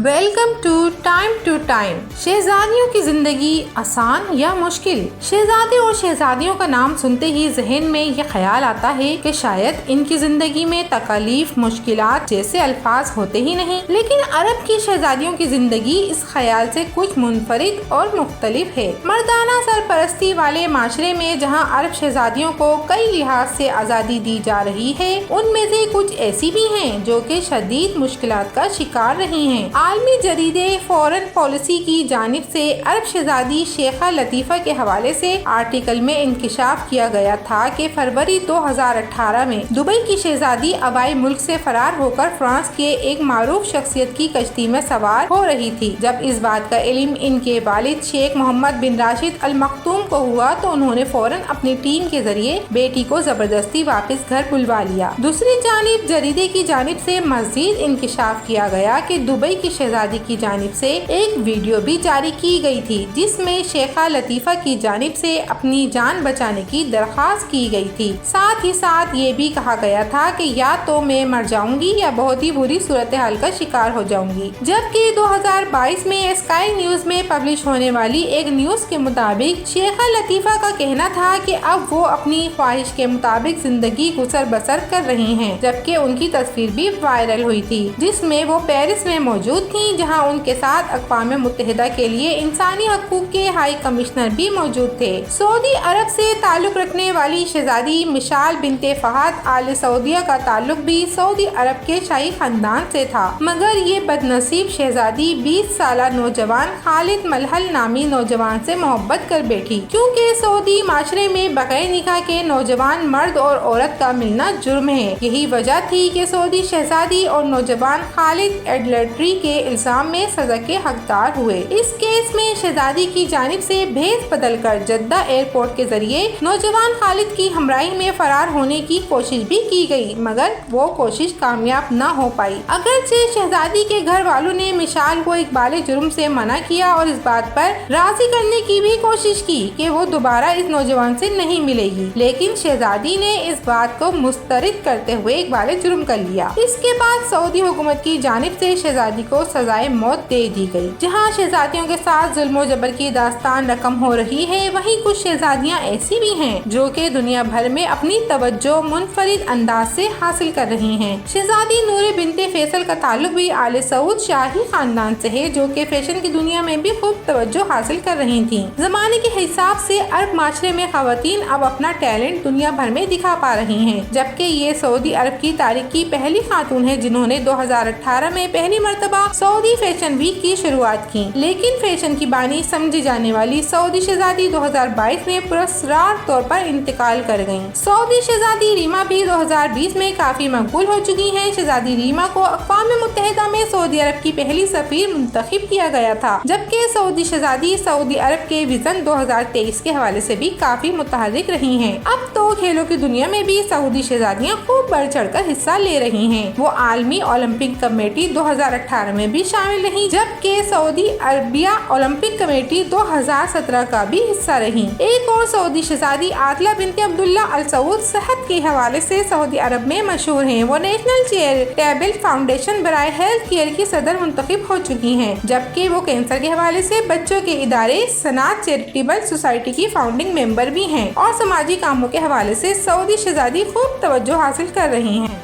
Welcome to time. شہزادیوں کی زندگی آسان یا مشکل؟ شہزادے اور شہزادیوں کا نام سنتے ہی ذہن میں یہ خیال آتا ہے کہ شاید ان کی زندگی میں تکالیف، مشکلات جیسے الفاظ ہوتے ہی نہیں، لیکن عرب کی شہزادیوں کی زندگی اس خیال سے کچھ منفرد اور مختلف ہے۔ مردانہ سرپرستی والے معاشرے میں جہاں عرب شہزادیوں کو کئی لحاظ سے آزادی دی جا رہی ہے، ان میں سے کچھ ایسی بھی ہیں جو کہ شدید مشکلات کا شکار رہی ہیں۔ عالمی جریدے فورن پالیسی کی جانب سے عرب شہزادی شیخہ لطیفہ کے حوالے سے آرٹیکل میں انکشاف کیا گیا تھا کہ فروری 2018 میں دبئی کی شہزادی ابائی ملک سے فرار ہو کر فرانس کے ایک معروف شخصیت کی کشتی میں سوار ہو رہی تھی۔ جب اس بات کا علم ان کے والد شیخ محمد بن راشد المختوم کو ہوا تو انہوں نے فوراً اپنی ٹیم کے ذریعے بیٹی کو زبردستی واپس گھر بلوا لیا۔ دوسری جانب جریدے کی جانب سے مزید انکشاف کیا گیا کہ دبئی کی شہزادی کی جانب سے ایک ویڈیو بھی جاری کی گئی تھی جس میں شیخہ لطیفہ کی جانب سے اپنی جان بچانے کی درخواست کی گئی تھی۔ ساتھ ہی ساتھ یہ بھی کہا گیا تھا کہ یا تو میں مر جاؤں گی یا بہت ہی بری صورتحال کا شکار ہو جاؤں گی۔ جبکہ 2022 میں اسکائی نیوز میں پبلش ہونے والی ایک نیوز کے مطابق شیخہ لطیفہ کا کہنا تھا کہ اب وہ اپنی خواہش کے مطابق زندگی گزر بسر کر رہی ہیں، جبکہ ان کی تصویر بھی وائرل ہوئی تھی جس میں وہ پیرس میں موجود تھیں، جہاں ان کے ساتھ اقوام متحدہ کے لیے انسانی حقوق کے ہائی کمشنر بھی موجود تھے۔ سعودی عرب سے تعلق رکھنے والی شہزادی مشال بنت فہد آل سعودیہ کا تعلق بھی سعودی عرب کے شاہی خاندان سے تھا، مگر یہ بد نصیب شہزادی 20 سالہ نوجوان خالد ملہل نامی نوجوان سے محبت کر بیٹھی، کیونکہ سعودی معاشرے میں بغیر نکاح کے نوجوان مرد اور عورت کا ملنا جرم ہے۔ یہی وجہ تھی کہ سعودی شہزادی اور نوجوان خالد ایڈلٹری کے الزام میں سزا کے حقدار ہوئے۔ اس کیس میں شہزادی کی جانب سے بھیس بدل کر جدہ ایئرپورٹ کے ذریعے نوجوان خالد کی ہمراہی میں فرار ہونے کی کوشش بھی کی گئی، مگر وہ کوشش کامیاب نہ ہو پائی۔ اگرچہ شہزادی کے گھر والوں نے مشال کو اقبال جرم سے منع کیا اور اس بات پر راضی کرنے کی بھی کوشش کی کہ وہ دوبارہ اس نوجوان سے نہیں ملے گی، لیکن شہزادی نے اس بات کو مسترد کرتے ہوئے اقبال جرم کر لیا۔ اس کے بعد سعودی حکومت کی جانب سے شہزادی کو سزائے موت دے دی گئی۔ جہاں شہزادیوں کے ساتھ ظلم و جبر کی داستان رقم ہو رہی ہے، وہیں کچھ شہزادیاں ایسی بھی ہیں جو کہ دنیا بھر میں اپنی توجہ منفرد انداز سے حاصل کر رہی ہیں۔ شہزادی نور بنت فیصل کا تعلق بھی آل سعود شاہی خاندان سے ہے، جو کہ فیشن کی دنیا میں بھی خوب توجہ حاصل کر رہی تھیں۔ زمانے کے حساب سے عرب معاشرے میں خواتین اب اپنا ٹیلنٹ دنیا بھر میں دکھا پا رہی ہیں، جبکہ یہ سعودی عرب کی تاریخ کی پہلی خاتون ہے جنہوں نے 2018 میں پہلی مرتبہ سعودی فیشن ویک کی شروعات کی۔ لیکن فیشن کی بانی سمجھی جانے والی سعودی شہزادی 2022 میں پراسرار طور پر انتقال کر گئیں۔ سعودی شہزادی ریما بھی 2020 میں کافی مقبول ہو چکی ہیں۔ شہزادی ریما کو اقوام متحدہ میں سعودی عرب کی پہلی سفیر منتخب کیا گیا تھا، جبکہ سعودی شہزادی سعودی عرب کے وژن 2023 کے حوالے سے بھی کافی متحرک رہی ہیں۔ اب تو کھیلوں کی دنیا میں بھی سعودی شہزادیاں خوب بڑھ چڑھ کر حصہ لے رہی ہیں۔ وہ عالمی اولمپک کمیٹی 2018 میں بھی شامل رہیں، جبکہ سعودی عربیہ اولمپک کمیٹی 2017 کا بھی حصہ رہی۔ ایک اور سعودی شہزادی عادلہ بنت عبداللہ ال سعود صحت کے حوالے سے سعودی عرب میں مشہور ہیں۔ وہ نیشنل چیریٹیبل فاؤنڈیشن برائے ہیلتھ کیئر کی صدر منتخب ہو چکی ہیں، جبکہ وہ کینسر کے حوالے سے بچوں کے ادارے سنات چیریٹیبل سوسائٹی کی فاؤنڈنگ ممبر بھی ہیں، اور سماجی کاموں کے حوالے سے سعودی شہزادی خوب توجہ حاصل کر رہی ہیں۔